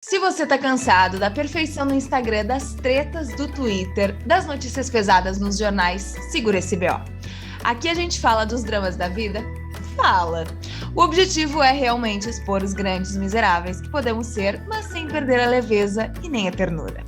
Se você tá cansado da perfeição no Instagram, das tretas do Twitter, das notícias pesadas nos jornais, segura esse BO. Aqui a gente fala dos dramas da vida? Fala! O objetivo é realmente expor os grandes miseráveis que podemos ser, mas sem perder a leveza e nem a ternura.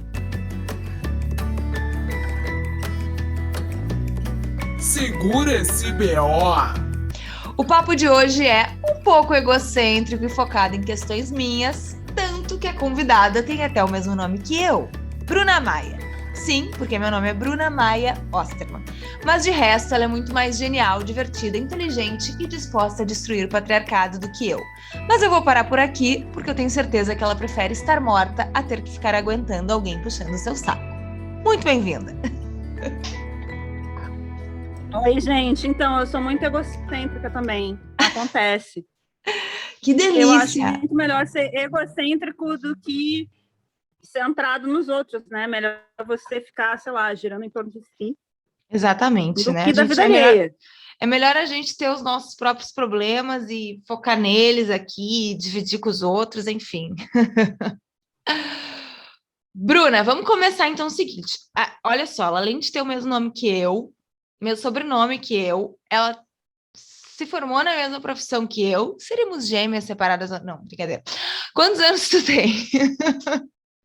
Segura esse BO! O papo de hoje é um pouco egocêntrico e focado em questões minhas, tanto que a convidada tem até o mesmo nome que eu, Bruna Maia. Sim, porque meu nome é Bruna Maia Osterman. Mas de resto, ela é muito mais genial, divertida, inteligente e disposta a destruir o patriarcado do que eu. Mas eu vou parar por aqui, porque eu tenho certeza que ela prefere estar morta a ter que ficar aguentando alguém puxando o seu saco. Muito bem-vinda! Oi, gente. Então, eu sou muito egocêntrica também. Acontece. Que delícia! Eu acho muito melhor ser egocêntrico do que centrado nos outros, né? Melhor você ficar, sei lá, girando em torno de si. Exatamente, do né? que da vida alheia. É melhor a gente ter os nossos próprios problemas e focar neles aqui, dividir com os outros, enfim. Bruna, vamos começar então o seguinte. Olha só, ela, além de ter o mesmo nome que eu, meu sobrenome que eu, ela se formou na mesma profissão que eu. Seríamos gêmeas separadas? Não, brincadeira. Quantos anos tu tem?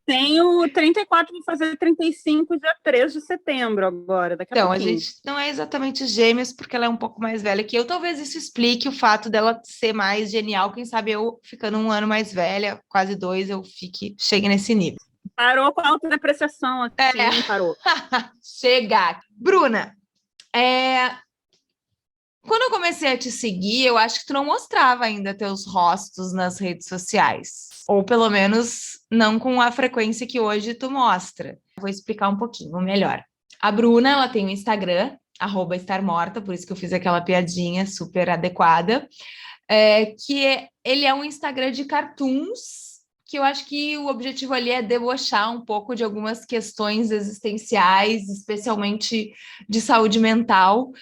Tenho 34, vou fazer 35 dia 3 de setembro agora, daqui a pouquinho. Então, a gente não é exatamente gêmeas, porque ela é um pouco mais velha que eu. Talvez isso explique o fato dela ser mais genial. Quem sabe eu, ficando um ano mais velha, quase 2, eu chegue nesse nível. Parou com a autodepreciação, assim, parou. Chega! Bruna, quando eu comecei a te seguir, eu acho que tu não mostrava ainda teus rostos nas redes sociais. Ou pelo menos não com a frequência que hoje tu mostra. Vou explicar um pouquinho melhor. A Bruna, ela tem um Instagram, @estarmorta, por isso que eu fiz aquela piadinha super adequada, ele é um Instagram de cartoons, que eu acho que o objetivo ali é debochar um pouco de algumas questões existenciais, especialmente de saúde mental,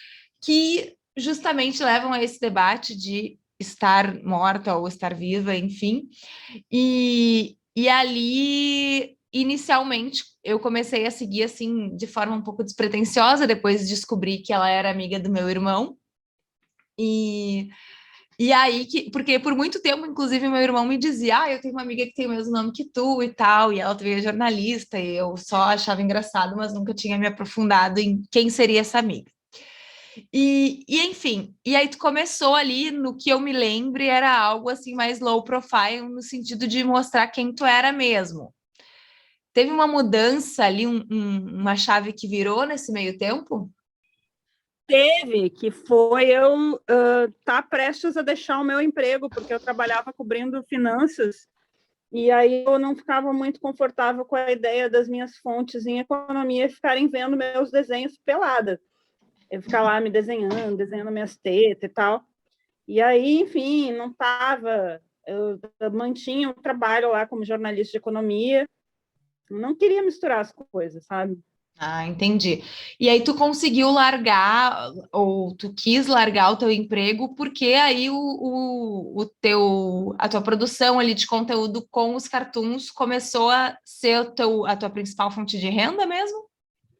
que justamente levam a esse debate de estar morta ou estar viva, enfim. E ali, inicialmente, eu comecei a seguir assim de forma um pouco despretensiosa, depois descobri que ela era amiga do meu irmão. E aí, porque por muito tempo, inclusive, meu irmão me dizia: eu tenho uma amiga que tem o mesmo nome que tu e tal, e ela também é jornalista, e eu só achava engraçado, mas nunca tinha me aprofundado em quem seria essa amiga. Enfim, e aí tu começou ali, no que eu me lembre, era algo assim mais low profile, no sentido de mostrar quem tu era mesmo. Teve uma mudança ali, uma chave que virou nesse meio tempo? Teve, que foi eu tá prestes a deixar o meu emprego, porque eu trabalhava cobrindo finanças, e aí eu não ficava muito confortável com a ideia das minhas fontes em economia ficarem vendo meus desenhos pelada. Eu ficar lá me desenhando minhas tetas e tal. E aí, enfim, não estava... Eu mantinha o trabalho lá como jornalista de economia, não queria misturar as coisas, sabe? Ah, entendi. E aí tu conseguiu largar, ou tu quis largar o teu emprego, porque aí a tua produção ali de conteúdo com os cartoons começou a ser a tua principal fonte de renda mesmo?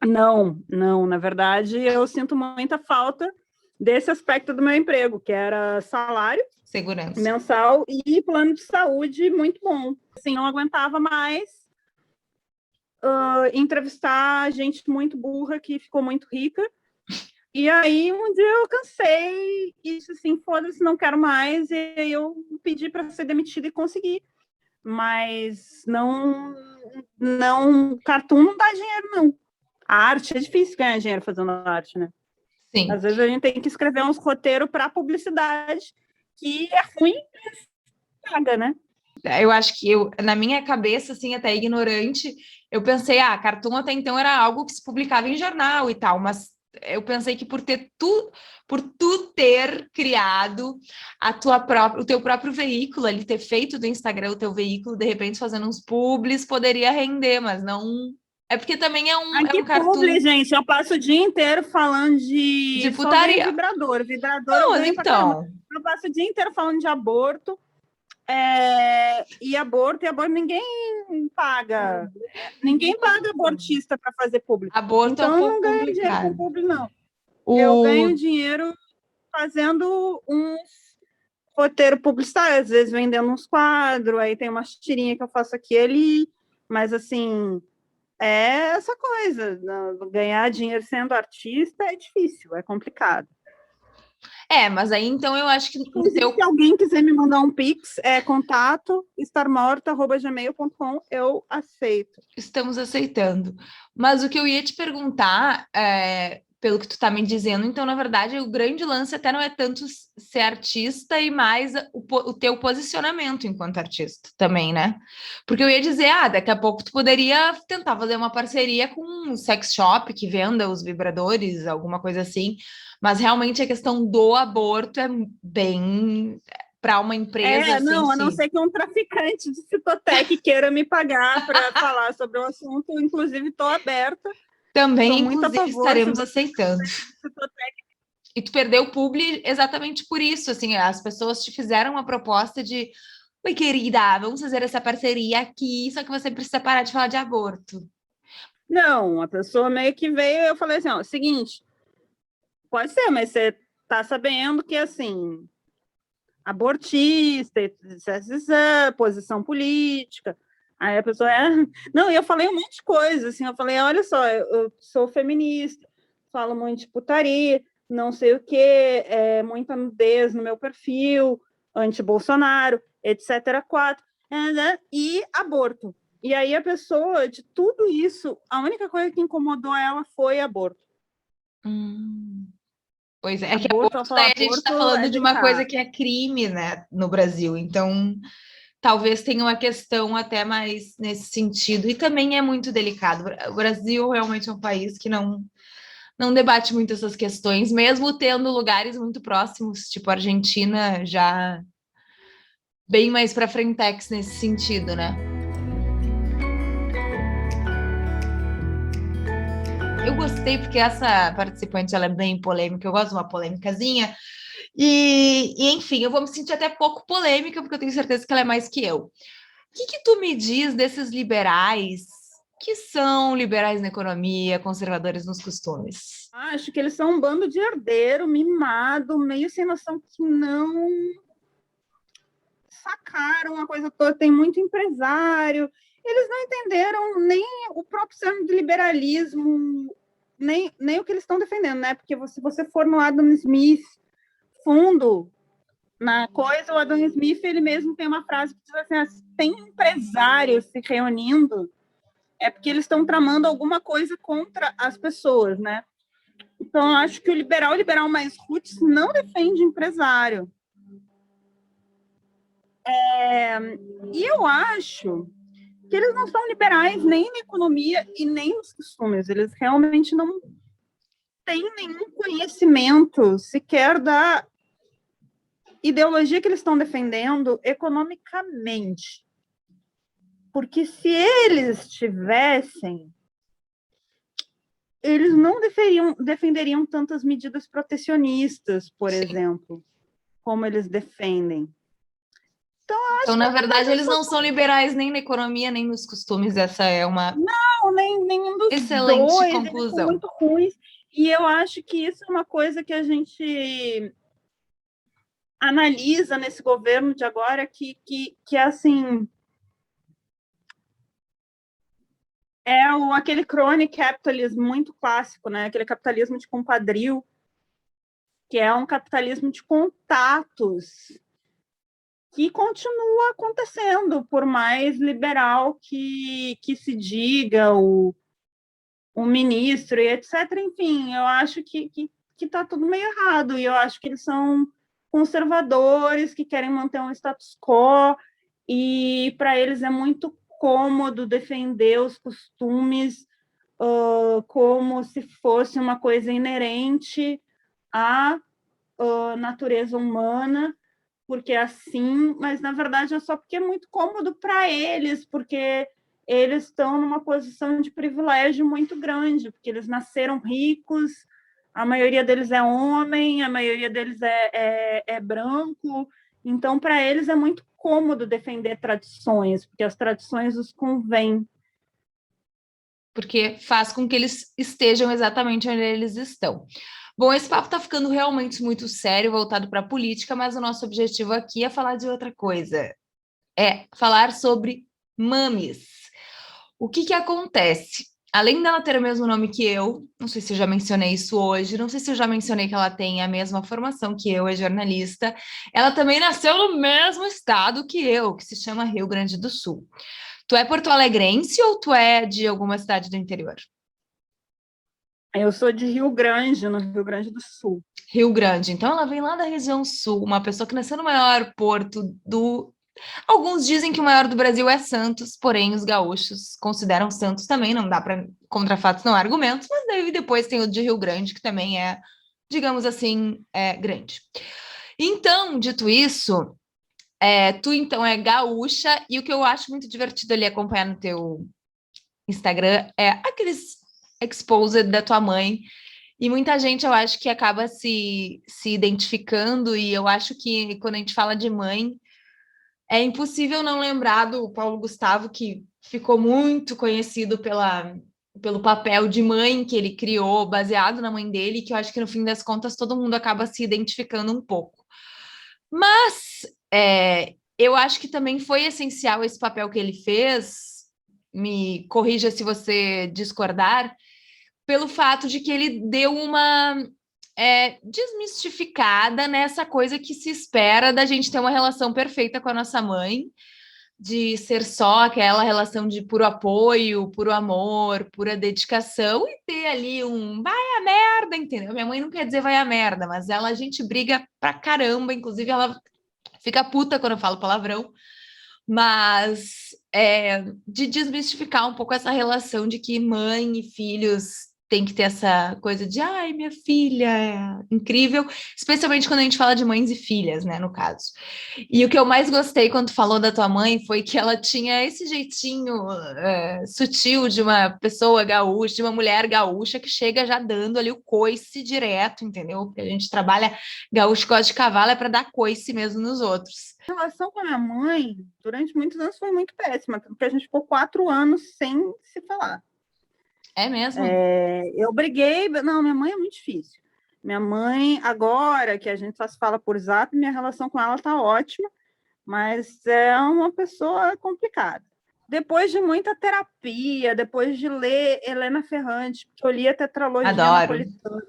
Não, na verdade, eu sinto muita falta desse aspecto do meu emprego, que era salário Segurança mensal e plano de saúde muito bom. Assim, não aguentava mais entrevistar gente muito burra que ficou muito rica. E aí, um dia eu cansei e disse assim, foda-se, não quero mais. E aí eu pedi para ser demitida e consegui. Mas cartoon não dá dinheiro, não. A arte é difícil ganhar dinheiro fazendo arte, né? Sim. Às vezes a gente tem que escrever uns roteiros para publicidade, que é ruim, mas paga, né? Eu acho que na minha cabeça, assim, até ignorante, eu pensei, cartoon até então era algo que se publicava em jornal e tal, mas eu pensei que por tu ter criado o teu próprio veículo ali, ter feito do Instagram o teu veículo, de repente fazendo uns publis, poderia render, mas não... É porque também é um cartoon... Publi, gente, eu passo o dia inteiro falando de putaria. Só vibrador. Vibrador não, eu mas ganho então... Eu passo o dia inteiro falando de aborto, E aborto ninguém paga. Ninguém paga abortista para fazer público. Aborto então, é um eu pouco não ganho dinheiro complicado. com público, não. Eu ganho dinheiro fazendo uns roteiro publicitário, às vezes vendendo uns quadros, aí tem uma tirinha que eu faço aqui e ali, mas assim, é essa coisa, ganhar dinheiro sendo artista é difícil, é complicado. Mas aí então eu acho que se alguém quiser me mandar um pix, contato estarmorta@gmail.com, eu aceito. Estamos aceitando. Mas o que eu ia te perguntar, pelo que tu tá me dizendo, então, na verdade, o grande lance até não é tanto ser artista e mais o teu posicionamento enquanto artista também, né? Porque eu ia dizer, daqui a pouco tu poderia tentar fazer uma parceria com um sex shop que venda os vibradores, alguma coisa assim, mas realmente a questão do aborto é bem para uma empresa assim. Não, a não ser que um traficante de Citotec queira me pagar para falar sobre o assunto, inclusive estou aberta. Também, inclusive, estaremos aceitando. Citotec. E tu perdeu o publi exatamente por isso, assim, as pessoas te fizeram uma proposta de, oi, querida, vamos fazer essa parceria aqui, só que você precisa parar de falar de aborto. Não, a pessoa meio que veio, eu falei assim, seguinte, pode ser, mas você tá sabendo que, assim, abortista, posição política. Aí a pessoa Não, e eu falei um monte de coisa, assim, eu falei, olha só, eu sou feminista, falo muito de putaria, não sei o quê, muita nudez no meu perfil, anti-Bolsonaro, etc. E aborto. E aí a pessoa, de tudo isso, a única coisa que incomodou ela foi aborto. Pois é, que aborto, daí a gente está falando de uma coisa que é crime, né, no Brasil, então talvez tenha uma questão até mais nesse sentido, e também é muito delicado. O Brasil realmente é um país que não debate muito essas questões, mesmo tendo lugares muito próximos, tipo a Argentina, já bem mais para frentex nesse sentido, né? Eu gostei porque essa participante ela é bem polêmica, eu gosto de uma polêmicazinha. E enfim, eu vou me sentir até pouco polêmica, porque eu tenho certeza que ela é mais que eu. O que tu me diz desses liberais que são liberais na economia, conservadores nos costumes? Acho que eles são um bando de herdeiro, mimado, meio sem noção, que não sacaram a coisa toda. Tem muito empresário, eles não entenderam nem o próprio sistema de liberalismo, nem o que eles estão defendendo, né? Porque se você for no Adam Smith fundo na coisa, o Adam Smith ele mesmo tem uma frase que diz assim: tem empresários se reunindo, é porque eles estão tramando alguma coisa contra as pessoas, né? Então, eu acho que o liberal mais roots não defende empresário. E eu acho que eles não são liberais nem na economia e nem nos costumes. Eles realmente não têm nenhum conhecimento sequer da ideologia que eles estão defendendo economicamente. Porque se eles tivessem, eles não defenderiam tantas medidas protecionistas, por exemplo, como eles defendem. Então, na verdade, eles não são liberais nem na economia, nem nos costumes. Essa é uma nenhum dos excelente dois, conclusão. eles são muito ruins. E eu acho que isso é uma coisa que a gente analisa nesse governo de agora, que assim, aquele crony capitalismo muito clássico, né? Aquele capitalismo de compadrio, que é um capitalismo de contatos, que continua acontecendo, por mais liberal que se diga o ministro e etc. Enfim, eu acho que está tudo meio errado, e eu acho que eles são conservadores, que querem manter um status quo, e para eles é muito cômodo defender os costumes como se fosse uma coisa inerente à natureza humana, porque é assim, mas na verdade é só porque é muito cômodo para eles, porque eles estão numa posição de privilégio muito grande, porque eles nasceram ricos, a maioria deles é homem, a maioria deles é branco, Então, para eles é muito cômodo defender tradições, porque as tradições os convêm. Porque faz com que eles estejam exatamente onde eles estão. Bom, esse papo está ficando realmente muito sério, voltado para a política, mas o nosso objetivo aqui é falar de outra coisa. É falar sobre mames. O que acontece? Além dela ter o mesmo nome que eu, não sei se eu já mencionei isso hoje, não sei se eu já mencionei que ela tem a mesma formação que eu, é jornalista, ela também nasceu no mesmo estado que eu, que se chama Rio Grande do Sul. Tu é porto-alegrense ou tu é de alguma cidade do interior? Eu sou de Rio Grande, no Rio Grande do Sul. Rio Grande. Então ela vem lá da região sul, uma pessoa que nasceu no maior porto do... Alguns dizem que o maior do Brasil é Santos, porém os gaúchos consideram Santos também, não dá para contra fatos, não há argumentos, mas daí depois tem o de Rio Grande, que também é, digamos assim, grande. Então, dito isso, tu então é gaúcha, e o que eu acho muito divertido ali acompanhar no teu Instagram é aqueles exposed da tua mãe, e muita gente eu acho que acaba se identificando, e eu acho que quando a gente fala de mãe, é impossível não lembrar do Paulo Gustavo, que ficou muito conhecido pelo papel de mãe que ele criou, baseado na mãe dele, que eu acho que no fim das contas todo mundo acaba se identificando um pouco. Mas eu acho que também foi essencial esse papel que ele fez, me corrija se você discordar, pelo fato de que ele deu uma desmistificada nessa coisa que se espera da gente ter uma relação perfeita com a nossa mãe, de ser só aquela relação de puro apoio, puro amor, pura dedicação, e ter ali um vai a merda, entendeu? Minha mãe não quer dizer vai a merda, mas a gente briga pra caramba, inclusive ela fica puta quando eu falo palavrão, mas de desmistificar um pouco essa relação de que mãe e filhos tem que ter essa coisa de ai, minha filha é incrível, especialmente quando a gente fala de mães e filhas, né, no caso. E o que eu mais gostei quando falou da tua mãe foi que ela tinha esse jeitinho sutil de uma pessoa gaúcha, de uma mulher gaúcha que chega já dando ali o coice direto, entendeu? Porque a gente trabalha gaúcho gosta de cavalo é para dar coice mesmo nos outros. A relação com a minha mãe, durante muitos anos, foi muito péssima, porque a gente ficou 4 anos sem se falar. É mesmo? Eu briguei... Não, minha mãe é muito difícil. Minha mãe, agora que a gente só se fala por zap, minha relação com ela tá ótima, mas é uma pessoa complicada. Depois de muita terapia, depois de ler Helena Ferrante, porque eu li a tetralogia napolitana,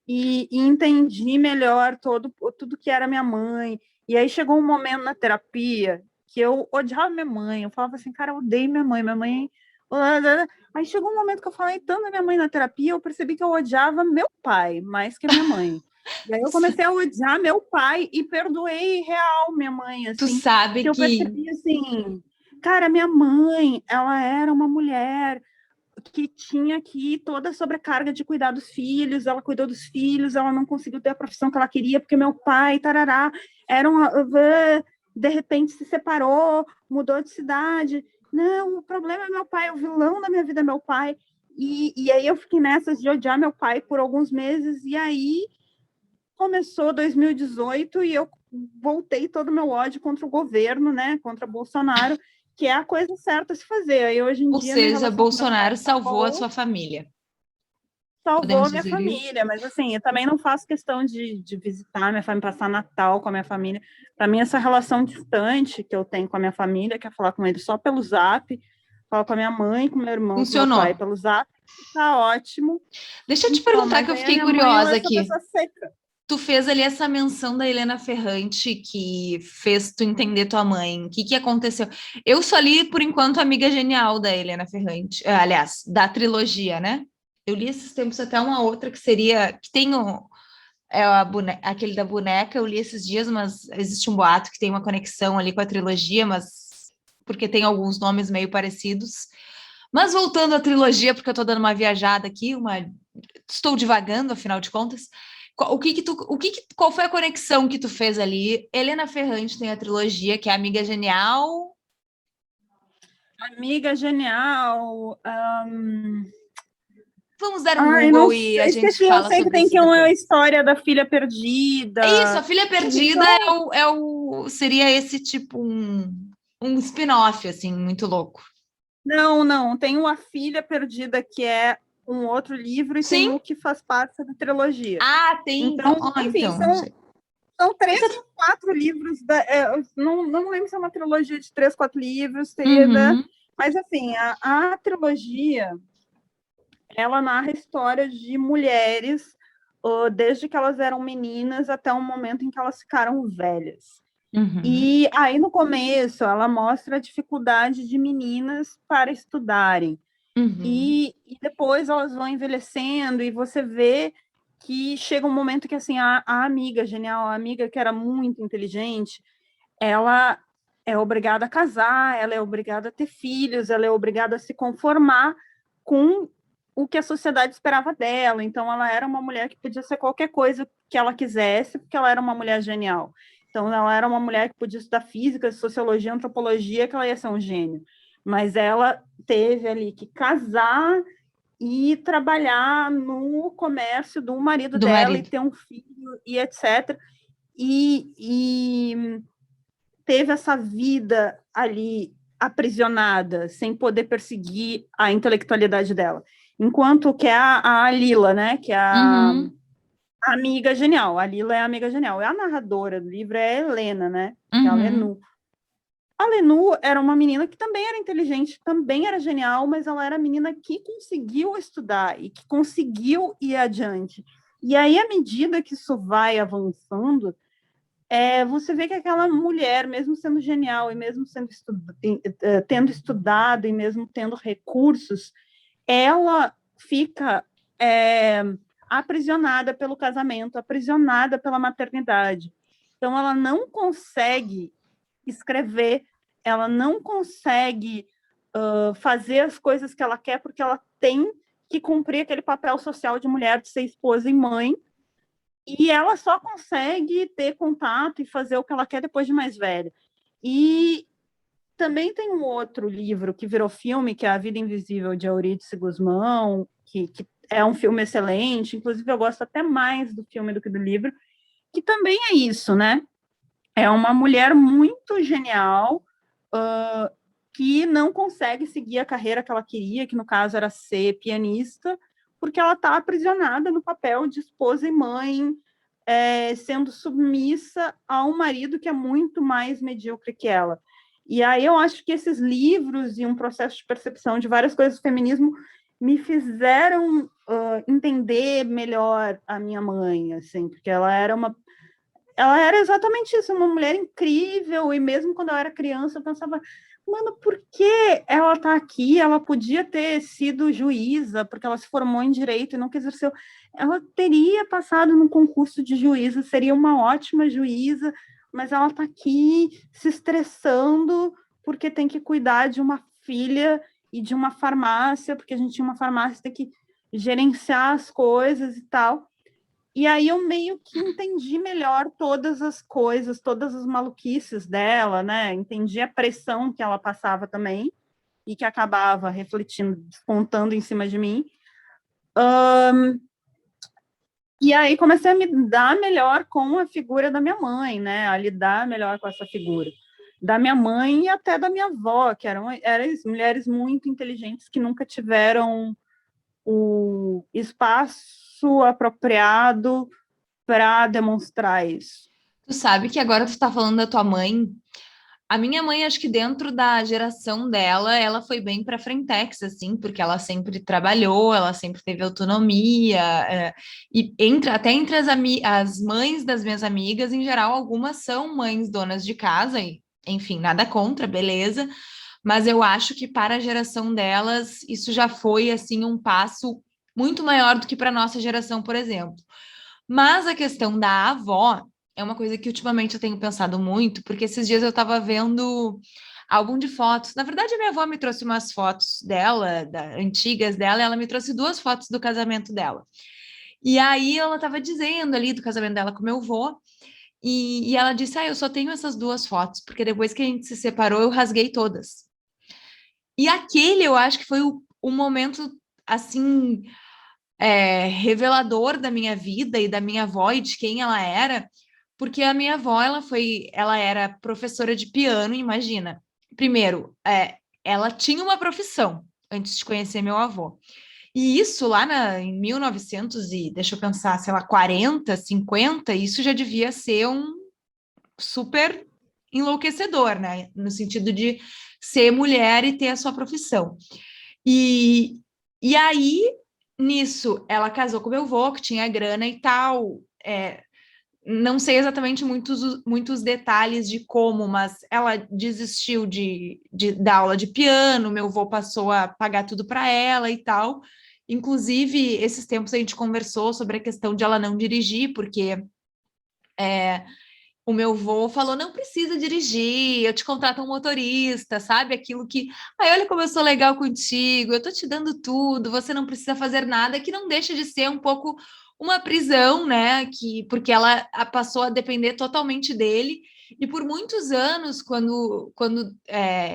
e entendi melhor tudo que era minha mãe. E aí chegou um momento na terapia que eu odiava minha mãe. Eu falava assim, cara, eu odeio minha mãe. Minha mãe... Aí chegou um momento que eu falei tanto da minha mãe na terapia, eu percebi que eu odiava meu pai mais que a minha mãe. E aí eu comecei a odiar meu pai e perdoei real minha mãe, assim. Tu sabe que... eu percebi, assim, cara, minha mãe, ela era uma mulher que tinha aqui toda a sobrecarga de cuidar dos filhos, ela cuidou dos filhos, ela não conseguiu ter a profissão que ela queria, porque meu pai, tarará, de repente se separou, mudou de cidade. Não, o problema é meu pai, o vilão da minha vida é meu pai. E aí eu fiquei nessas de odiar meu pai por alguns meses, e aí começou 2018 e eu voltei todo o meu ódio contra o governo, né, contra Bolsonaro, que é a coisa certa a se fazer. Aí, hoje em Ou dia, seja, Bolsonaro salvou a sua família. Salvou a minha família, mas assim, eu também não faço questão de visitar minha família, passar Natal com a minha família. Para mim, essa relação distante que eu tenho com a minha família, que é falar com eles só pelo zap, falar com a minha mãe, com meu irmão, funcionou. Com meu pai pelo zap, tá ótimo. Deixa eu te perguntar, que eu fiquei curiosa aqui. Seca. Tu fez ali essa menção da Helena Ferrante, que fez tu entender tua mãe. O que aconteceu? Eu só li, por enquanto, Amiga Genial, da Helena Ferrante. Aliás, da trilogia, né? Eu li esses tempos até uma outra que seria... Que tem aquele da boneca, eu li esses dias, mas existe um boato que tem uma conexão ali com a trilogia, mas... Porque tem alguns nomes meio parecidos. Mas voltando à trilogia, porque eu tô dando uma viajada aqui, estou divagando, afinal de contas... Qual foi a conexão que tu fez ali? Helena Ferrante tem a trilogia, que é Amiga Genial. Amiga Genial. Vamos dar um Ai, Google não e sei, a gente esqueci, eu fala sei que sobre tem isso que uma depois. história da filha perdida. É isso, a Filha Perdida Então, seria esse tipo um spin-off, assim, muito louco. não, tem uma filha perdida que é um outro livro e tem Sim? o que faz parte da trilogia. Ah, tem então. Então, enfim, Então, não sei. são três Essa- ou quatro livros, não lembro se é uma trilogia de três, quatro livros, seria, né? Uhum, Mas assim, a trilogia, ela narra histórias de mulheres, desde que elas eram meninas até o momento em que elas ficaram velhas. uhum, E aí, no começo, ela mostra a dificuldade de meninas para estudarem. uhum, E depois elas vão envelhecendo e você vê que chega um momento que, assim, a amiga genial, a amiga que era muito inteligente, ela é obrigada a casar, ela é obrigada a ter filhos, ela é obrigada a se conformar com o que a sociedade esperava dela. Então, ela era uma mulher que podia ser qualquer coisa que ela quisesse, porque ela era uma mulher genial. Então, ela era uma mulher que podia estudar física, sociologia, antropologia, que ela ia ser um gênio. Mas ela teve ali que casar e trabalhar no comércio do marido do dela e marido. ter um filho e etc. E teve essa vida ali aprisionada, sem poder perseguir a intelectualidade dela. Enquanto que a Lila, né, que é a Uhum, amiga genial, a Lila é a amiga genial, e a narradora do livro é a Helena, né, que é a uhum, Lenu. A Lenu era uma menina que também era inteligente, também era genial, mas ela era a menina que conseguiu estudar e que conseguiu ir adiante. E aí, à medida que isso vai avançando, você vê que aquela mulher, mesmo sendo genial e mesmo tendo estudado e mesmo tendo recursos, ela fica aprisionada pelo casamento, aprisionada pela maternidade. Então, ela não consegue escrever, ela não consegue fazer as coisas que ela quer, porque ela tem que cumprir aquele papel social de mulher, de ser esposa e mãe, e ela só consegue ter contato e fazer o que ela quer depois de mais velha. E também tem um outro livro que virou filme, que é A Vida Invisível, de Eurídice Guzmão, que é um filme excelente, inclusive eu gosto até mais do filme do que do livro, que também é isso, né? É uma mulher muito genial, que não consegue seguir a carreira que ela queria, que no caso era ser pianista, porque ela está aprisionada no papel de esposa e mãe, sendo submissa a um marido que é muito mais medíocre que ela. E aí eu acho que esses livros e um processo de percepção de várias coisas do feminismo me fizeram entender melhor a minha mãe, assim, porque ela era exatamente isso, uma mulher incrível, e mesmo quando eu era criança, eu pensava, mano, por que ela tá aqui? Ela podia ter sido juíza, porque ela se formou em direito e nunca exerceu. Ela teria passado num concurso de juíza, seria uma ótima juíza, mas ela tá aqui se estressando porque tem que cuidar de uma filha e de uma farmácia, porque a gente tinha uma farmácia, tem que gerenciar as coisas e tal. E aí eu meio que entendi melhor todas as coisas, todas as maluquices dela, né? Entendi a pressão que ela passava também e que acabava refletindo, descontando em cima de mim. E aí comecei a me dar melhor com a figura da minha mãe, né? A lidar melhor com essa figura. Da minha mãe e até da minha avó, que eram mulheres muito inteligentes que nunca tiveram o espaço apropriado para demonstrar isso. Tu sabe que agora tu tá falando da tua mãe. A minha mãe, acho que dentro da geração dela, ela foi bem para frentex, assim, porque ela sempre trabalhou, ela sempre teve autonomia, e até entre as mães das minhas amigas, em geral, algumas são mães donas de casa, e, enfim, nada contra, beleza, mas eu acho que para a geração delas, isso já foi, assim, um passo muito maior do que para nossa geração, por exemplo. Mas a questão da avó é uma coisa que ultimamente eu tenho pensado muito, porque esses dias eu estava vendo álbum de fotos. Na verdade, a minha avó me trouxe umas fotos dela, antigas dela, e ela me trouxe duas fotos do casamento dela. E aí ela estava dizendo ali do casamento dela com meu avô, e ela disse: Ah, eu só tenho essas duas fotos, porque depois que a gente se separou, eu rasguei todas. E aquele eu acho que foi o momento assim revelador da minha vida e da minha avó e de quem ela era, porque a minha avó, ela era professora de piano, imagina. Primeiro, ela tinha uma profissão antes de conhecer meu avô. E isso lá em 1900 e, deixa eu pensar, sei lá, 40, 50, isso já devia ser um super enlouquecedor, né? No sentido de ser mulher e ter a sua profissão. E aí, nisso, ela casou com meu avô, que tinha grana e tal. Não sei exatamente muitos detalhes de como, mas ela desistiu da aula de piano, meu avô passou a pagar tudo para ela e tal. Inclusive, esses tempos a gente conversou sobre a questão de ela não dirigir, porque o meu avô falou, não precisa dirigir, eu te contrato um motorista, sabe? Aquilo que, ai, olha como eu sou legal contigo, eu tô te dando tudo, você não precisa fazer nada, que não deixa de ser um pouco uma prisão, né? Porque ela passou a depender totalmente dele, e por muitos anos,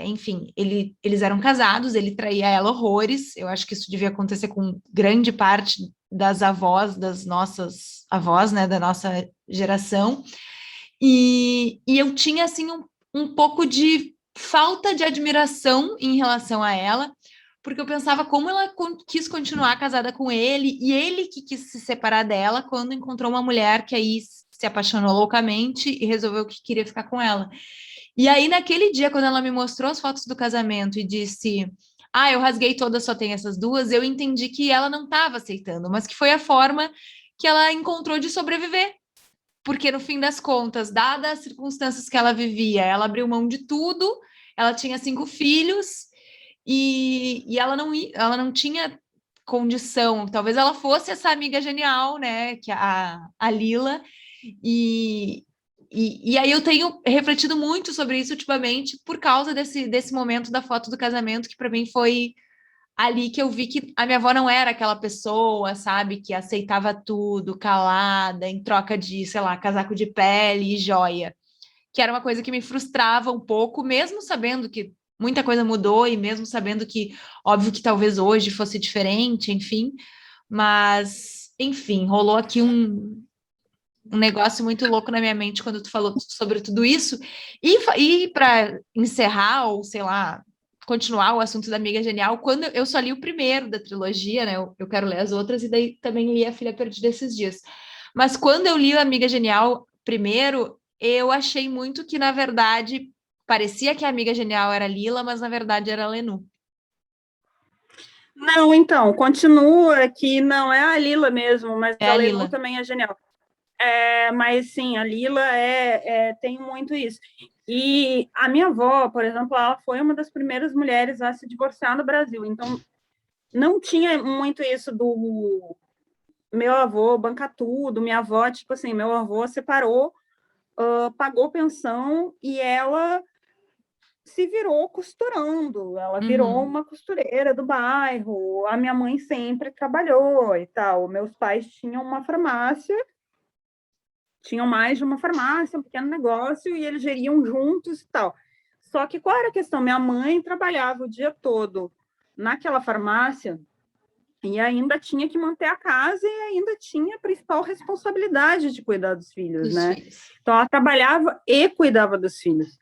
enfim, eles eram casados, ele traía ela horrores, eu acho que isso devia acontecer com grande parte das avós, das nossas avós, né, da nossa geração, e eu tinha, assim, um pouco de falta de admiração em relação a ela, porque eu pensava como ela quis continuar casada com ele, e ele que quis se separar dela quando encontrou uma mulher que aí se apaixonou loucamente e resolveu que queria ficar com ela. E aí, naquele dia, quando ela me mostrou as fotos do casamento e disse: Ah, eu rasguei todas, só tem essas duas, eu entendi que ela não estava aceitando, mas que foi a forma que ela encontrou de sobreviver, porque no fim das contas, dadas as circunstâncias que ela vivia, ela abriu mão de tudo, ela tinha 5 filhos e ela não tinha condição. Talvez ela fosse essa amiga genial, né, que a Lila, e, e aí eu tenho refletido muito sobre isso ultimamente por causa desse momento da foto do casamento, que para mim foi ali que eu vi que a minha avó não era aquela pessoa, sabe, que aceitava tudo, calada, em troca de, sei lá, casaco de pele e joia, que era uma coisa que me frustrava um pouco, mesmo sabendo que muita coisa mudou e mesmo sabendo que, óbvio que talvez hoje fosse diferente, enfim, mas, enfim, rolou aqui um negócio muito louco na minha mente quando tu falou sobre tudo isso. E para encerrar, ou sei lá, continuar o assunto da Amiga Genial, quando eu só li o primeiro da trilogia, né? Eu quero ler as outras, e daí também li A Filha Perdida esses dias. Mas quando eu li a Amiga Genial primeiro, eu achei muito que, na verdade, parecia que a Amiga Genial era Lila, mas na verdade era a Lenu. Não, então, continua que não é a Lila mesmo, mas É a a Lenu Lila. também é genial. Mas sim, a Lila tem muito isso. E a minha avó, por exemplo, ela foi uma das primeiras mulheres a se divorciar no Brasil. Então, não tinha muito isso do meu avô bancar tudo, minha avó, tipo assim, meu avô separou, pagou pensão e ela se virou costurando, ela virou Uhum. uma costureira do bairro. A minha mãe sempre trabalhou e tal. Meus pais tinham uma farmácia, tinham mais de uma farmácia, um pequeno negócio, e eles geriam juntos e tal. Só que qual era a questão? Minha mãe trabalhava o dia todo naquela farmácia e ainda tinha que manter a casa e ainda tinha a principal responsabilidade de cuidar dos filhos, Dos né? filhos. Então, ela trabalhava e cuidava dos filhos.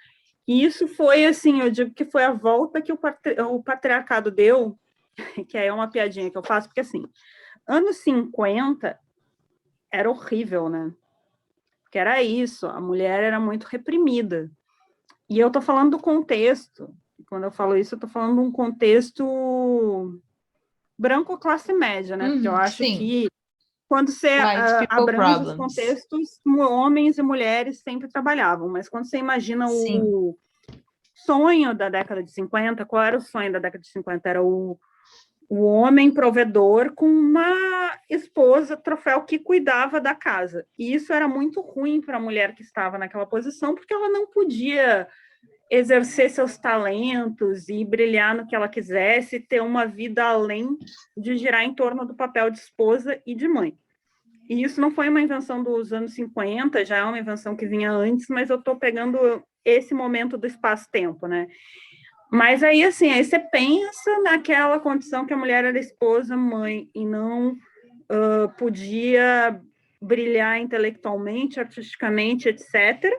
E isso foi, assim, eu digo que foi a volta que o patriarcado deu, que é uma piadinha que eu faço, porque, assim, anos 50 era horrível, né? Porque era isso, a mulher era muito reprimida. E eu tô falando do contexto, quando eu falo isso, eu tô falando de um contexto branco classe média, né? Porque eu Uhum, acho sim. que quando você White people abrange os problems. contextos, homens e mulheres sempre trabalhavam, mas quando você imagina Sim. o sonho da década de 50, qual era o sonho da década de 50? Era o homem provedor com uma esposa troféu que cuidava da casa. E isso era muito ruim para a mulher que estava naquela posição, porque ela não podia exercer seus talentos e brilhar no que ela quisesse, ter uma vida além de girar em torno do papel de esposa e de mãe. E isso não foi uma invenção dos anos 50, já é uma invenção que vinha antes, mas eu estou pegando esse momento do espaço-tempo, né? Mas aí, assim, aí você pensa naquela condição que a mulher era esposa, mãe, e não podia brilhar intelectualmente, artisticamente, etc.,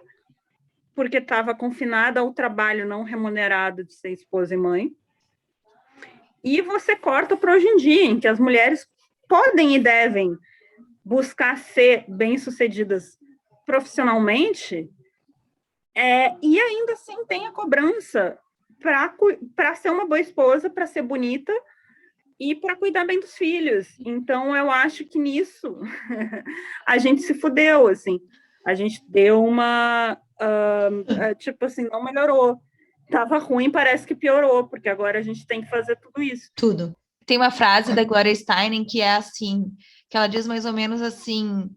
porque estava confinada ao trabalho não remunerado de ser esposa e mãe. E você corta para hoje em dia, em que as mulheres podem e devem buscar ser bem-sucedidas profissionalmente, e ainda assim tem a cobrança para ser uma boa esposa, para ser bonita e para cuidar bem dos filhos. Então, eu acho que nisso a gente se fudeu, assim. A gente deu uma... tipo assim, não melhorou. Tava ruim, parece que piorou, porque agora a gente tem que fazer tudo isso. Tudo. Tem uma frase da Gloria Steinem que é assim, que ela diz mais ou menos assim: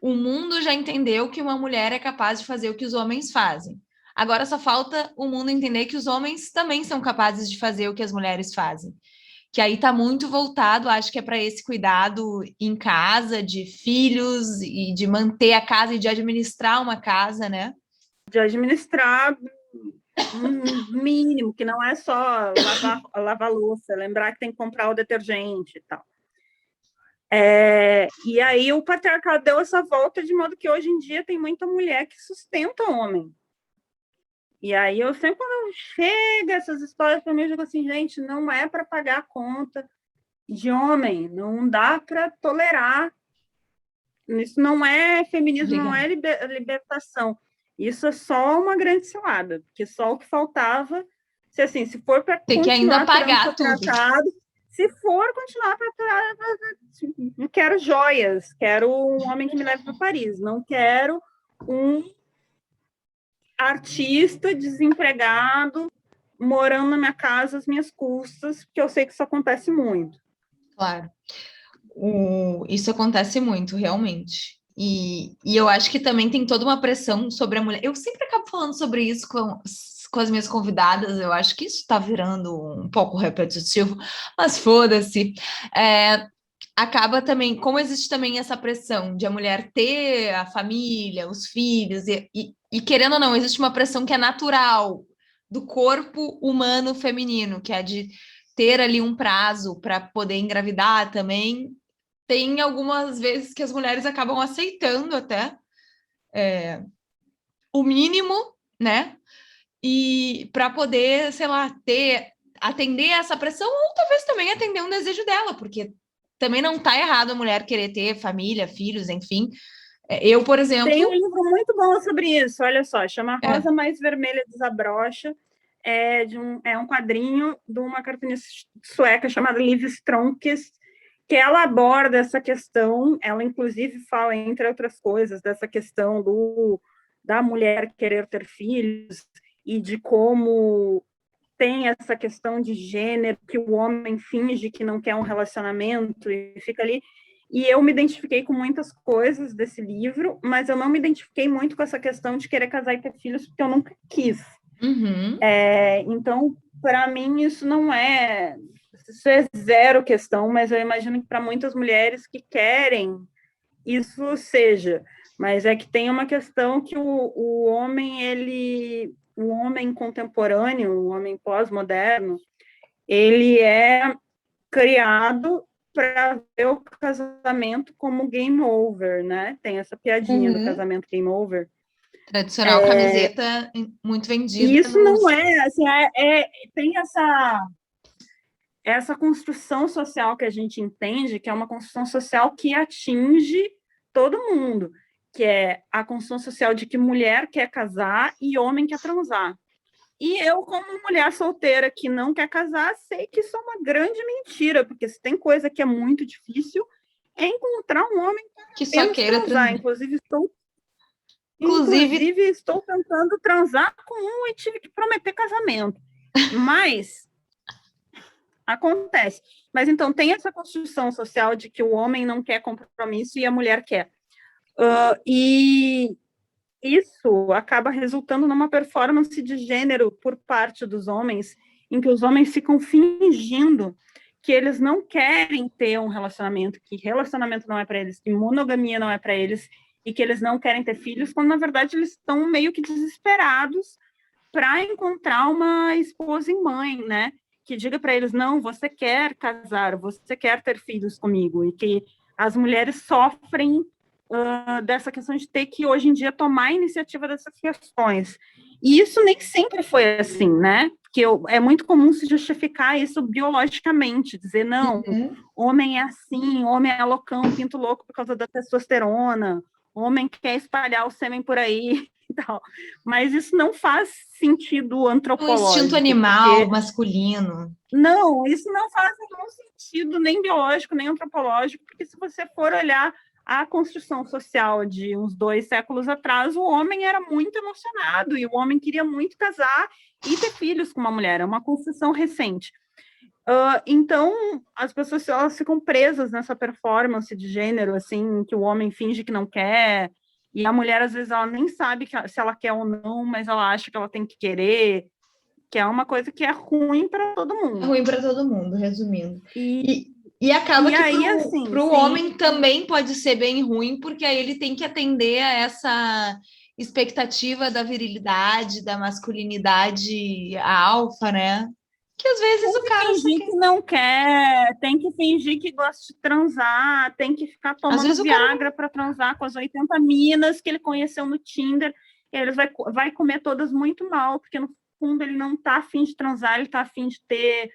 o mundo já entendeu que uma mulher é capaz de fazer o que os homens fazem. Agora só falta o mundo entender que os homens também são capazes de fazer o que as mulheres fazem. Que aí está muito voltado, acho que é para esse cuidado em casa, de filhos, e de manter a casa e de administrar uma casa, né? De administrar um mínimo, que não é só lavar louça, lembrar que tem que comprar o detergente e tal. E aí o patriarcado deu essa volta de modo que hoje em dia tem muita mulher que sustenta o homem. E aí eu sempre, quando chega essas histórias para mim, eu digo assim, gente, não é para pagar a conta de homem, não dá para tolerar. Isso não é feminismo, não é libertação. Isso é só uma grande cilada, porque só o que faltava, se for para tem que ainda pagar tudo. Se for continuar para eu quero joias, quero um homem que me leve para Paris, não quero um artista desempregado morando na minha casa às minhas custas, porque eu sei que isso acontece muito. Claro. Isso acontece muito, realmente. E eu acho que também tem toda uma pressão sobre a mulher. Eu sempre acabo falando sobre isso com as minhas convidadas, eu acho que isso está virando um pouco repetitivo, mas foda-se. Acaba também, como existe também essa pressão de a mulher ter a família, os filhos, e querendo ou não, existe uma pressão que é natural do corpo humano feminino, que é de ter ali um prazo para poder engravidar também. Tem algumas vezes que as mulheres acabam aceitando até o mínimo, né? E para poder, sei lá, atender essa pressão, ou talvez também atender um desejo dela, porque também não tá errado a mulher querer ter família, filhos, enfim. Eu, por exemplo... Tem um livro muito bom sobre isso, olha só, chama Rosa Mais Vermelha Desabrocha, é um quadrinho de uma cartunista sueca chamada Liv Strömquist, que ela aborda essa questão, ela inclusive fala, entre outras coisas, dessa questão da mulher querer ter filhos e de como tem essa questão de gênero, que o homem finge que não quer um relacionamento e fica ali. E eu me identifiquei com muitas coisas desse livro, mas eu não me identifiquei muito com essa questão de querer casar e ter filhos, porque eu nunca quis. Uhum. Então, para mim, isso não é... Isso é zero questão, mas eu imagino que para muitas mulheres que querem, isso seja. Mas é que tem uma questão que o homem, o homem contemporâneo, o homem pós-moderno, ele é criado para ver o casamento como game over, né? Tem essa piadinha do casamento game over. Tradicional camiseta muito vendida. E isso não é, assim, tem essa construção social que a gente entende, que é uma construção social que atinge todo mundo, que é a construção social de que mulher quer casar e homem quer transar. E eu, como mulher solteira que não quer casar, sei que isso é uma grande mentira, porque se tem coisa que é muito difícil, é encontrar um homem que só queira transar. Inclusive, estou tentando transar com um e tive que prometer casamento. Mas acontece. Mas então tem essa construção social de que o homem não quer compromisso e a mulher quer. E isso acaba resultando numa performance de gênero por parte dos homens, em que os homens ficam fingindo que eles não querem ter um relacionamento, que relacionamento não é para eles, que monogamia não é para eles, e que eles não querem ter filhos, quando na verdade eles estão meio que desesperados para encontrar uma esposa e mãe, né? que diga para eles, não, você quer casar, você quer ter filhos comigo, e que as mulheres sofrem dessa questão de ter que, hoje em dia, tomar a iniciativa dessas questões. E isso nem sempre foi assim, né? Porque é muito comum se justificar isso biologicamente, dizer, não, homem é assim, homem é loucão, pinto louco por causa da testosterona, homem quer espalhar o sêmen por aí e tal. Mas isso não faz sentido antropológico. O instinto animal masculino. Não, isso não faz nenhum sentido, nem biológico, nem antropológico, porque se você for olhar a construção social de uns 2 séculos atrás, o homem era muito emocionado e o homem queria muito casar e ter filhos com uma mulher. É uma construção recente. Então, as pessoas elas ficam presas nessa performance de gênero, assim, que o homem finge que não quer, e a mulher, às vezes, ela nem sabe se ela quer ou não, mas ela acha que ela tem que querer, que é uma coisa que é ruim para todo mundo. É ruim para todo mundo, resumindo. E acaba que aí, para o homem também pode ser bem ruim, porque aí ele tem que atender a essa expectativa da virilidade, da masculinidade alfa, né? Que às vezes o cara fingir que não quer, tem que fingir que gosta de transar, tem que ficar tomando Viagra para transar com as 80 minas que ele conheceu no Tinder, e ele vai comer todas muito mal, porque no fundo ele não está afim de transar, ele está afim de ter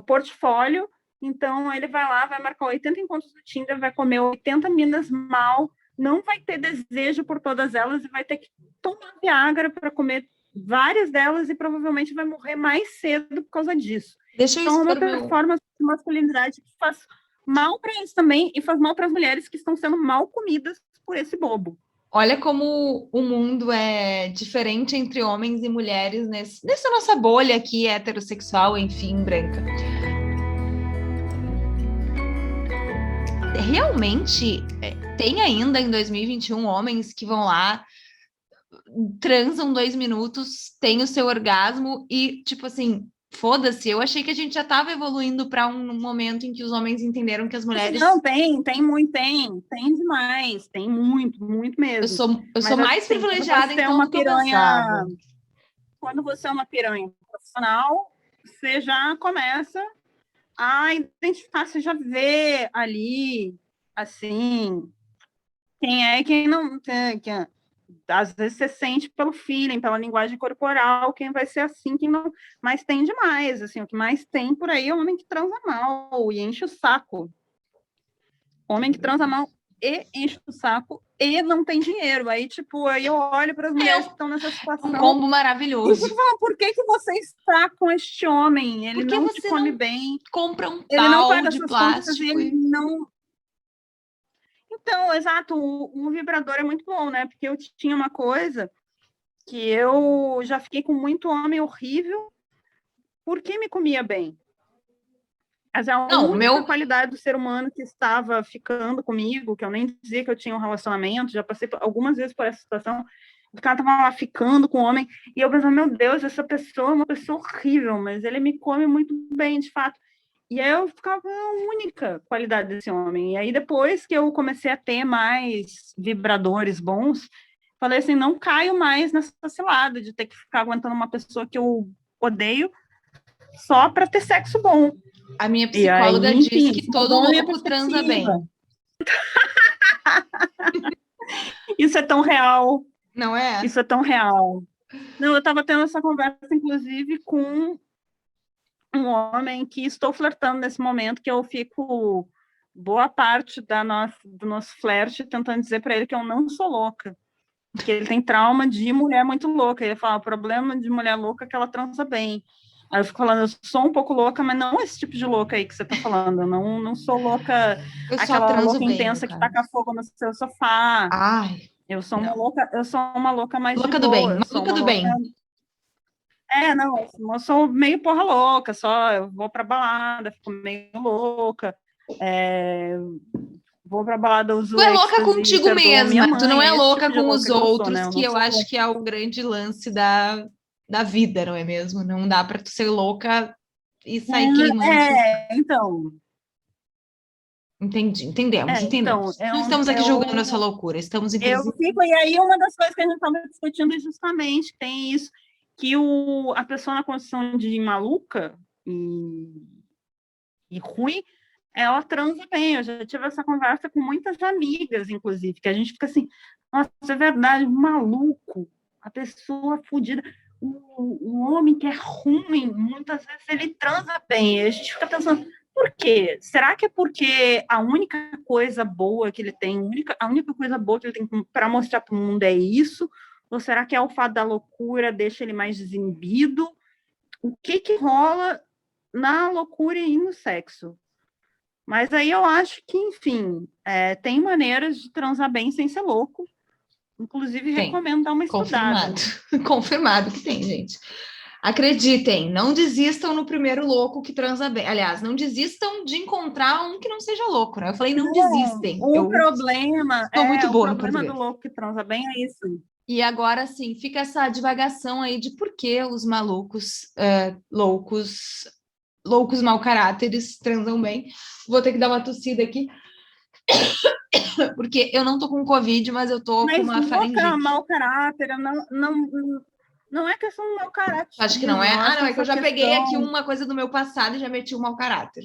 portfólio. Então, ele vai lá, vai marcar 80 encontros no Tinder, vai comer 80 minas mal, não vai ter desejo por todas elas e vai ter que tomar Viagra para comer várias delas e provavelmente vai morrer mais cedo por causa disso. Então, é uma performance de masculinidade que faz mal para eles também e faz mal para as mulheres que estão sendo mal comidas por esse bobo. Olha como o mundo é diferente entre homens e mulheres nessa nossa bolha aqui heterossexual, enfim, branca. Realmente tem ainda em 2021 homens que vão lá, transam 2 minutos, tem o seu orgasmo e, tipo assim, foda-se. Eu achei que a gente já estava evoluindo para um momento em que os homens entenderam que as mulheres... Não, tem demais, tem muito mesmo. Eu sou mais privilegiada, então, do que eu pensava. Quando você é uma piranha profissional, você já começa a identificar, você já vê ali, assim, quem é e quem não. Às vezes você sente pelo feeling, pela linguagem corporal, quem vai ser assim, quem não. Mas tem demais, assim, o que mais tem por aí é o homem que transa mal e enche o saco. Homem que transa mal e enche o saco e não tem dinheiro. Aí, tipo, aí eu olho para as mulheres que estão nessa situação. Um combo maravilhoso. E por que você está com este homem? Ele não te come bem. Compra um ele não pau paga de suas plástico. Contas, ele não... Então, exato, o vibrador é muito bom, né? Porque eu tinha uma coisa que eu já fiquei com muito homem horrível porque me comia bem. Mas a única qualidade do ser humano que estava ficando comigo, que eu nem dizia que eu tinha um relacionamento, já passei algumas vezes por essa situação, o cara estava lá ficando com o homem, e eu pensava, meu Deus, essa pessoa é uma pessoa horrível, mas ele me come muito bem, de fato. E aí eu ficava a única qualidade desse homem. E aí depois que eu comecei a ter mais vibradores bons, falei assim, não caio mais nessa cilada de ter que ficar aguentando uma pessoa que eu odeio só para ter sexo bom. A minha psicóloga aí, enfim, diz que todo louco transa bem. Isso é tão real. Não é? Isso é tão real. Não, eu estava tendo essa conversa, inclusive, com um homem que estou flertando nesse momento, que eu fico boa parte do nosso flerte tentando dizer para ele que eu não sou louca. Que ele tem trauma de mulher muito louca. Ele fala, o problema de mulher louca é que ela transa bem. Aí eu fico falando, eu sou um pouco louca, mas não esse tipo de louca aí que você tá falando. Eu não sou louca, aquela louca bem, intensa que taca fogo no seu sofá. Ai, eu sou uma louca mais louca de boa. Do bem, louca do bem. Não, eu sou meio porra louca, só eu vou pra balada, fico meio louca. Vou pra balada, uso tu é louca contigo mesma, tu não é louca tipo com os outros, né? que eu acho que é o grande lance da vida, não é mesmo? Não dá para tu ser louca e sair queimando. Então. Entendemos. Então, não estamos aqui julgando a sua loucura, estamos inclusive... E aí uma das coisas que a gente estava discutindo é justamente tem isso, que a pessoa na condição de maluca, e ruim, ela transa bem. Eu já tive essa conversa com muitas amigas, inclusive, que a gente fica assim, nossa, é verdade, maluco, a pessoa fodida, o homem que é ruim, muitas vezes ele transa bem, e a gente fica pensando, por quê? Será que é porque a única coisa boa que ele tem, a única coisa boa que ele tem para mostrar para o mundo é isso? Ou será que é o fato da loucura deixa ele mais desinibido? O que rola na loucura e no sexo? Mas aí eu acho que, enfim, tem maneiras de transar bem sem ser louco. Inclusive, recomendo dar uma estudada. Confirmado. Confirmado que tem, gente. Acreditem, não desistam no primeiro louco que transa bem. Aliás, não desistam de encontrar um que não seja louco, né? Eu falei, não desistem. O problema estou muito boa no problema português. do louco que transa bem é isso. E agora, sim, fica essa divagação aí de por que os malucos, loucos mau caráteres transam bem. Vou ter que dar uma tossida aqui. Porque eu não tô com Covid, mas eu tô com uma faringite. Mau caráter, não é questão do mau caráter. Acho que não é. Não, é que eu já peguei aqui uma coisa do meu passado e já meti um mau caráter.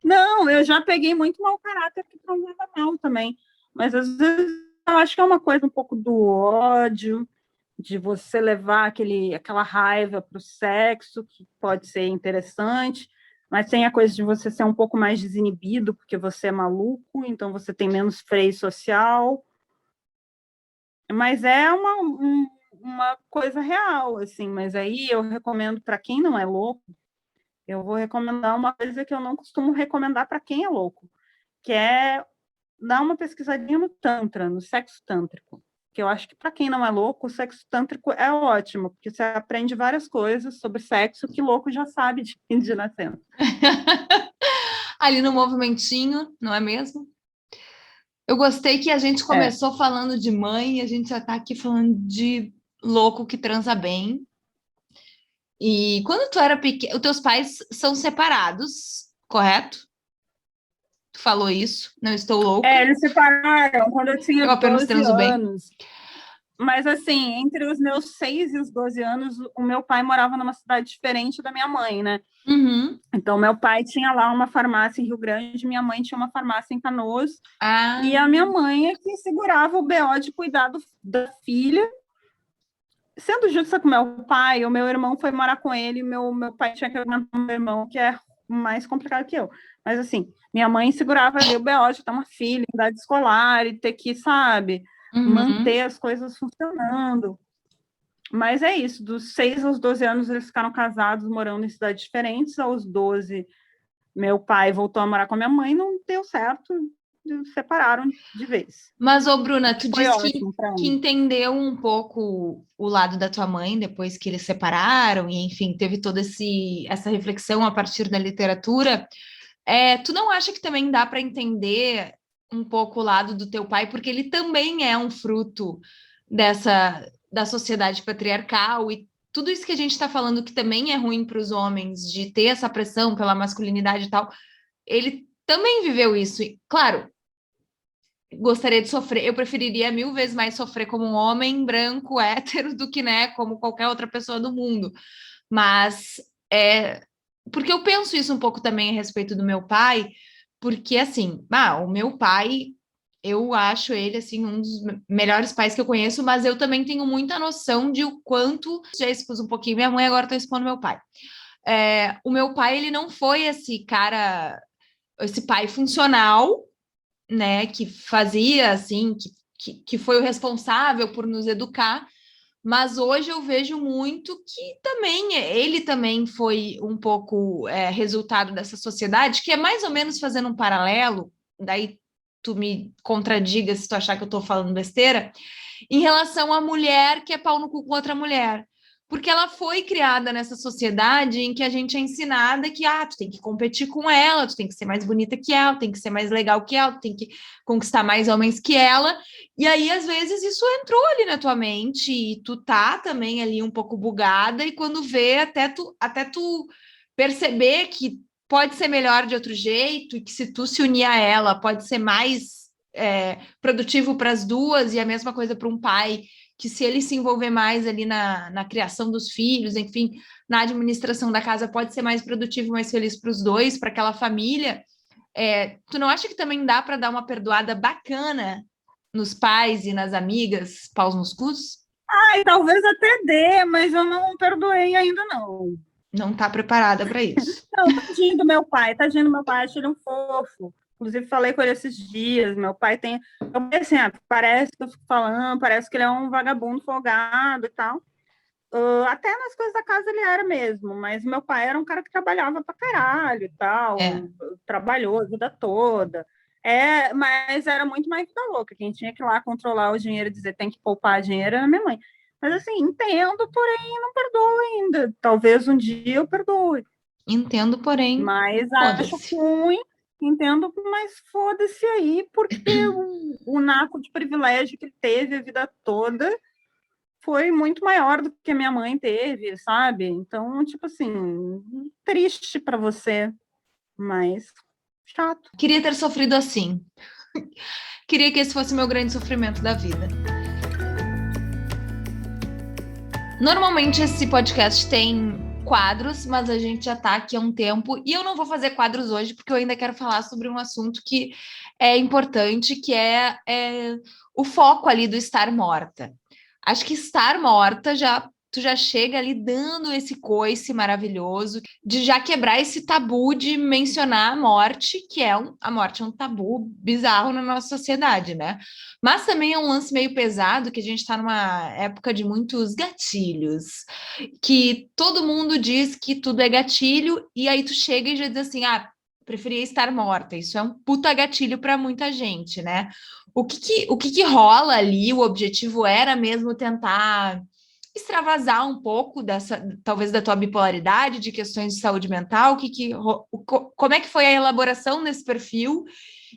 Não, eu já peguei muito mau caráter que transava mal também. Mas às vezes eu acho que é uma coisa um pouco do ódio, de você levar aquela raiva para o sexo, que pode ser interessante, mas tem a coisa de você ser um pouco mais desinibido, porque você é maluco, então você tem menos freio social. Mas é uma coisa real, assim. Mas aí eu recomendo para quem não é louco, eu vou recomendar uma coisa que eu não costumo recomendar para quem é louco, que é dar uma pesquisadinha no Tantra, no sexo tântrico. Que eu acho que para quem não é louco, o sexo tântrico é ótimo, porque você aprende várias coisas sobre sexo que louco já sabe de nascença. Ali no movimentinho, não é mesmo? Eu gostei que a gente começou falando de mãe e a gente já está aqui falando de louco que transa bem. E quando tu era pequeno, os teus pais são separados, correto? Tu falou isso, não estou louca. Eles separaram quando eu tinha 12 anos. Bem. Mas, assim, entre os meus 6 e os 12 anos, o meu pai morava numa cidade diferente da minha mãe, né? Uhum. Então, meu pai tinha lá uma farmácia em Rio Grande, minha mãe tinha uma farmácia em Canoas. E a minha mãe é que segurava o BO de cuidar da filha. Sendo justa com meu pai, o meu irmão foi morar com ele, meu pai tinha que aguentar o meu irmão, que é mais complicado que eu. Mas, assim, minha mãe segurava ali o BO de ter uma filha, idade escolar, e ter que, sabe, manter as coisas funcionando. Mas é isso, dos 6 aos 12 anos eles ficaram casados, morando em cidades diferentes. Aos 12, meu pai voltou a morar com a minha mãe, não deu certo, separaram de vez. Mas, Bruna, tu disse que entendeu um pouco o lado da tua mãe depois que eles separaram, e enfim, teve toda essa reflexão a partir da literatura. Tu não acha que também dá para entender um pouco o lado do teu pai, porque ele também é um fruto da sociedade patriarcal, e tudo isso que a gente está falando que também é ruim para os homens, de ter essa pressão pela masculinidade e tal, ele também viveu isso. E, claro, gostaria de sofrer, eu preferiria 1000 vezes mais sofrer como um homem branco, hétero, do que, né, como qualquer outra pessoa do mundo. Mas porque eu penso isso um pouco também a respeito do meu pai, porque, assim, o meu pai, eu acho ele, assim, um dos melhores pais que eu conheço, mas eu também tenho muita noção de o quanto, já expus um pouquinho minha mãe, agora estou expondo meu pai. O meu pai, ele não foi esse pai funcional, né, que fazia, assim, que foi o responsável por nos educar, mas hoje eu vejo muito que ele também foi um pouco resultado dessa sociedade, que é mais ou menos fazendo um paralelo, daí tu me contradiga se tu achar que eu estou falando besteira, em relação à mulher que é pau no cu com outra mulher. Porque ela foi criada nessa sociedade em que a gente é ensinada que tu tem que competir com ela, tu tem que ser mais bonita que ela, tu tem que ser mais legal que ela, tu tem que conquistar mais homens que ela. E aí, às vezes, isso entrou ali na tua mente e tu tá também ali um pouco bugada, e quando vê, até tu perceber que pode ser melhor de outro jeito, e que se tu se unir a ela, pode ser mais produtivo para as duas, e a mesma coisa para um pai que se ele se envolver mais ali na criação dos filhos, enfim, na administração da casa, pode ser mais produtivo, mais feliz para os dois, para aquela família. Tu não acha que também dá para dar uma perdoada bacana nos pais e nas amigas, paus nos cus? Ai, talvez até dê, mas eu não perdoei ainda, não. Não está preparada para isso. Não, tadinho do meu pai, acho ele um fofo. Inclusive, falei com ele esses dias, meu pai tem... Eu pensei assim, parece que eu fico falando, parece que ele é um vagabundo folgado e tal. Até nas coisas da casa ele era mesmo, mas meu pai era um cara que trabalhava pra caralho e tal, trabalhou a vida toda. Mas era muito mais vida louca. Quem tinha que ir lá controlar o dinheiro e dizer tem que poupar dinheiro era minha mãe. Mas assim, entendo, porém não perdoo ainda. Talvez um dia eu perdoe. Entendo, porém. Mas acho ruim, entendo, mas foda-se aí, porque o naco de privilégio que ele teve a vida toda foi muito maior do que a minha mãe teve, sabe? Então, tipo assim, triste para você, mas chato. Queria ter sofrido assim. Queria que esse fosse o meu grande sofrimento da vida. Normalmente esse podcast tem quadros, mas a gente já está aqui há um tempo e eu não vou fazer quadros hoje porque eu ainda quero falar sobre um assunto que é importante, que é o foco ali do estar morta. Acho que estar morta tu já chega ali dando esse coice maravilhoso de já quebrar esse tabu de mencionar a morte, que a morte é um tabu bizarro na nossa sociedade, né? Mas também é um lance meio pesado, que a gente está numa época de muitos gatilhos, que todo mundo diz que tudo é gatilho, e aí tu chega e já diz assim, preferia estar morta. Isso é um puta gatilho para muita gente, né? O que rola ali? O objetivo era mesmo tentar extravasar um pouco talvez da tua bipolaridade, de questões de saúde mental, como é que foi a elaboração desse perfil?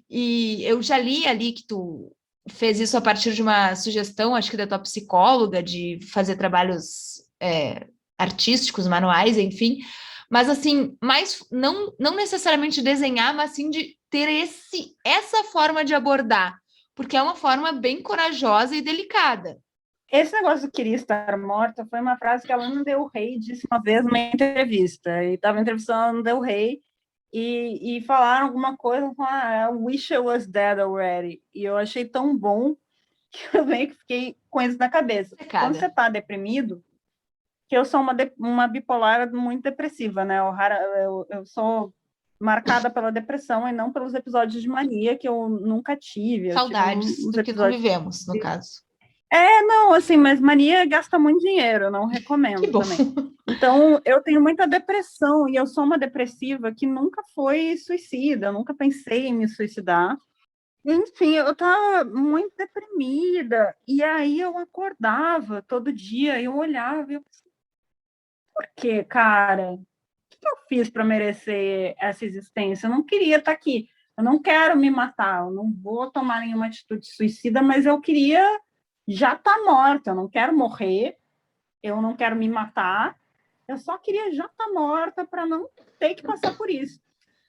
E eu já li ali que tu fez isso a partir de uma sugestão, acho que da tua psicóloga, de fazer trabalhos artísticos, manuais, enfim, mas assim, não necessariamente desenhar, mas sim de ter essa forma de abordar, porque é uma forma bem corajosa e delicada. Esse negócio do queria estar morta foi uma frase que a Lana Del Rey disse uma vez numa entrevista. E estava entrevistando a Lana Del Rey e falaram alguma coisa, falaram, I wish I was dead already. E eu achei tão bom que eu meio que fiquei com isso na cabeça. Quando você está deprimido, que eu sou uma bipolar muito depressiva, né? Eu sou marcada pela depressão e não pelos episódios de mania que eu nunca tive. Saudades do que não vivemos, no caso. Não, assim, mas mania gasta muito dinheiro, eu não recomendo também. Então, eu tenho muita depressão, e eu sou uma depressiva que nunca foi suicida, eu nunca pensei em me suicidar. Enfim, eu estava muito deprimida, e aí eu acordava todo dia, eu olhava, e eu pensava, por que, cara? O que eu fiz para merecer essa existência? Eu não queria estar aqui, eu não quero me matar, eu não vou tomar nenhuma atitude suicida, mas eu queria já estar morta, eu não quero morrer, eu não quero me matar, eu só queria já estar morta para não ter que passar por isso.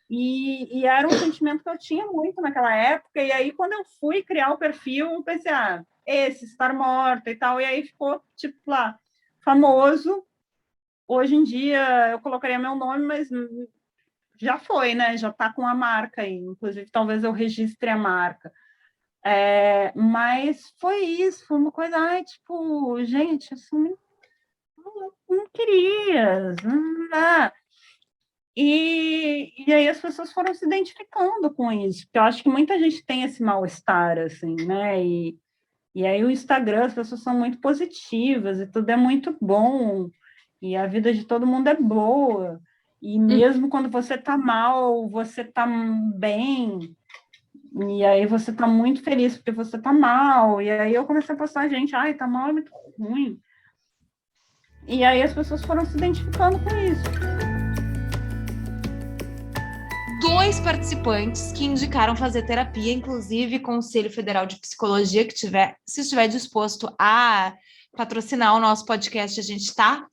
E era um sentimento que eu tinha muito naquela época, e aí quando eu fui criar o perfil, eu pensei, estar morta e tal, e aí ficou, tipo, lá, famoso. Hoje em dia eu colocaria meu nome, mas já foi, né? Já está com a marca aí, inclusive talvez eu registre a marca. Mas foi isso, foi uma coisa, tipo, gente, assim, não queria, não dá. E aí as pessoas foram se identificando com isso, porque eu acho que muita gente tem esse mal-estar, assim, né? E aí o Instagram, as pessoas são muito positivas e tudo é muito bom, e a vida de todo mundo é boa, e mesmo quando você tá mal, você tá bem. E aí você tá muito feliz porque você tá mal. E aí eu comecei a postar, gente, tá mal, é muito ruim. E aí as pessoas foram se identificando com isso. 2 participantes que indicaram fazer terapia, inclusive Conselho Federal de Psicologia, que se estiver disposto a patrocinar o nosso podcast, a gente está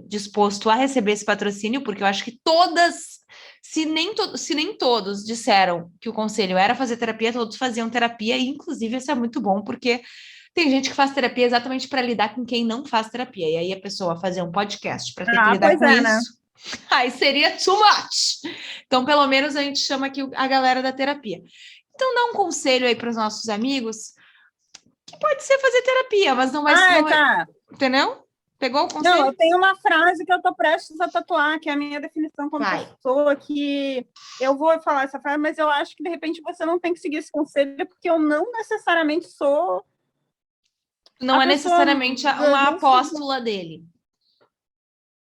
disposto a receber esse patrocínio, porque eu acho que se nem todos disseram que o conselho era fazer terapia, todos faziam terapia, e inclusive isso é muito bom, porque Tem gente que faz terapia exatamente para lidar com quem não faz terapia. E aí a pessoa fazer um podcast para ter que lidar com isso, né? Aí seria too much. Então, pelo menos a gente chama aqui a galera da terapia. Então, dá um conselho aí para os nossos amigos, que pode ser fazer terapia, mas não vai ser... Tá. Entendeu? Pegou o conselho? Não, eu tenho uma frase que eu tô prestes a tatuar, que é a minha definição como pessoa, que eu vou falar essa frase, mas eu acho que, de repente, você não tem que seguir esse conselho, porque eu não necessariamente sou... Não é necessariamente uma apóstola dele.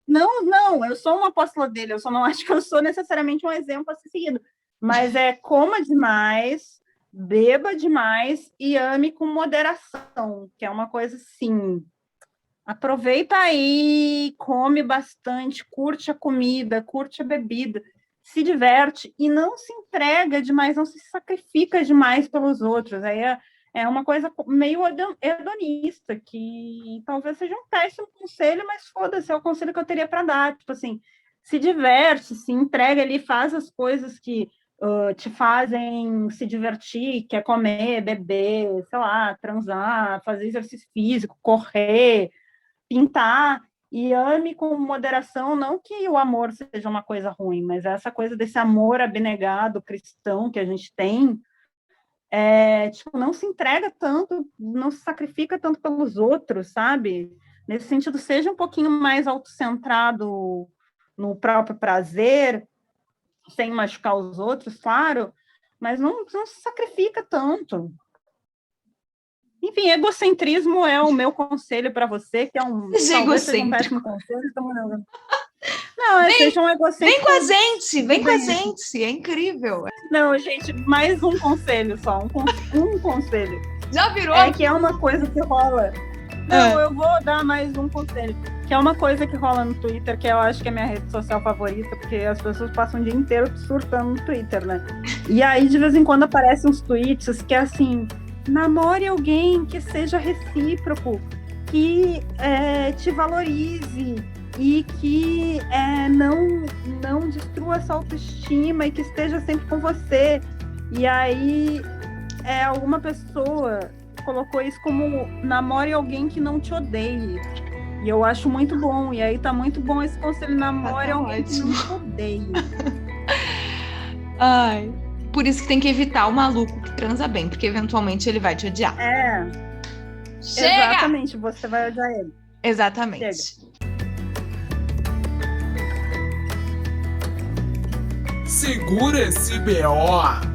Não, eu sou uma apóstola dele, eu só não acho que eu sou necessariamente um exemplo a ser seguido. Mas coma demais, beba demais e ame com moderação, que é uma coisa assim... Aproveita aí, come bastante, curte a comida, curte a bebida, se diverte e não se entrega demais, não se sacrifica demais pelos outros. Aí é uma coisa meio hedonista, que talvez seja um péssimo conselho, mas foda-se, é o conselho que eu teria para dar. Tipo assim, se diverte, se entrega ali, faz as coisas que te fazem se divertir, que é comer, beber, sei lá, transar, fazer exercício físico, correr, pintar, e ame com moderação, não que o amor seja uma coisa ruim, mas essa coisa desse amor abnegado, cristão que a gente tem, tipo, não se entrega tanto, não se sacrifica tanto pelos outros, sabe? Nesse sentido, seja um pouquinho mais autocentrado no próprio prazer, sem machucar os outros, claro, mas não se sacrifica tanto. Enfim, egocentrismo é o meu conselho para você, que é talvez seja um péssimo conselho. Não, seja um egocêntrico. Vem com a gente, é incrível. Não, gente, mais um conselho só, um conselho. Já virou? É que é uma coisa que rola. Não, eu vou dar mais um conselho, que é uma coisa que rola no Twitter, que eu acho que é a minha rede social favorita, porque as pessoas passam o dia inteiro surtando no Twitter, né? E aí, de vez em quando, aparecem uns tweets que é assim... Namore alguém que seja recíproco, que te valorize e que não destrua essa autoestima e que esteja sempre com você. E aí, alguma pessoa colocou isso como namore alguém que não te odeie. E eu acho muito bom. E aí tá muito bom esse conselho, namore alguém que não te odeie. Ai... Por isso que tem que evitar o maluco que transa bem, porque eventualmente ele vai te odiar. Chega! Exatamente, você vai odiar ele. Exatamente. Chega. Segura esse BO.